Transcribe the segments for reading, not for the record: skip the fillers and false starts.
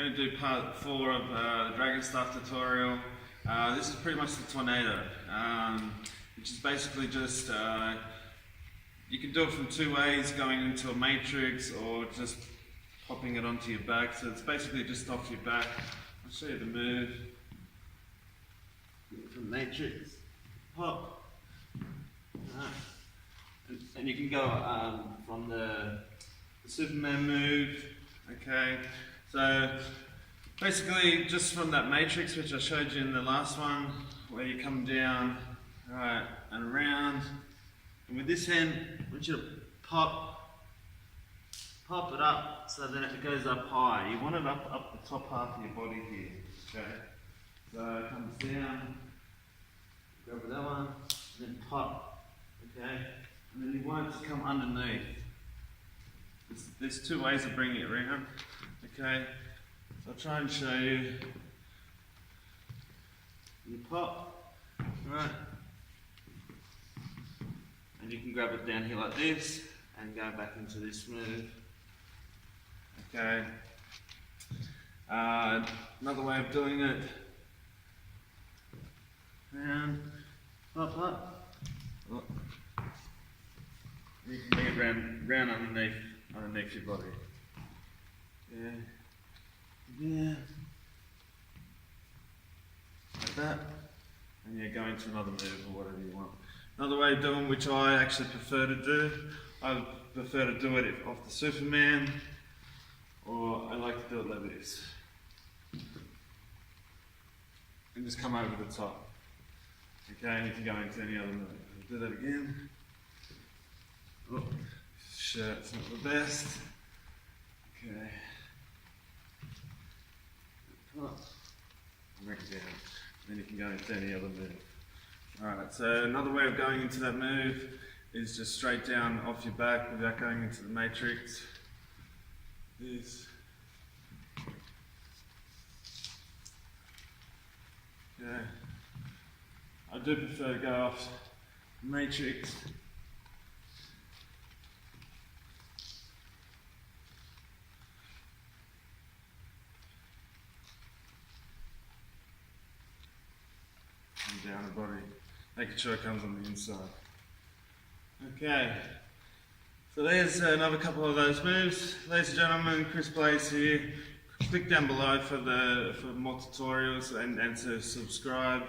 going to do part 4 of the Dragon Stuff tutorial. This is pretty much the tornado, which is basically just, you can do it from 2 ways, going into a matrix or just popping it onto your back. So it's basically just off your back. I'll show you the move. From matrix, pop. And you can go from the Superman move. Okay, so basically just from that matrix which I showed you in the last one, where you come down, right, and around, and with this hand I want you to pop it up so that it goes up high. You want it up the top half of your body here. Okay, so it comes down, go over that one, and then pop. Okay, and then you want it to come underneath. There's 2 ways of bringing it around. Okay, so I'll try and show you. You pop, right, and you can grab it down here like this and go back into this move. Okay, another way of doing it. Round, pop up. Look. You can bring it round underneath your body. Yeah. Like that. And yeah, go into another move or whatever you want. Another way of doing, which I actually prefer to do, I prefer to do it off the Superman, or I like to do it like this. And just come over the top. Okay, and you can go into any other move. I'll do that again. Oh, shirt's not the best. Okay. Up. Bring it down. Then you can go into any other move. Alright, so another way of going into that move is just straight down off your back without going into the matrix. This. Okay. I do prefer to go off the matrix. Down the body, making sure it comes on the inside. Okay, so there's another couple of those moves. Ladies and gentlemen, Chris Blaze here. Click down below for more tutorials and to subscribe.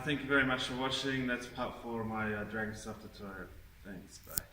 Thank you very much for watching. That's part 4 of my Dragon Stuff tutorial. Thanks, bye.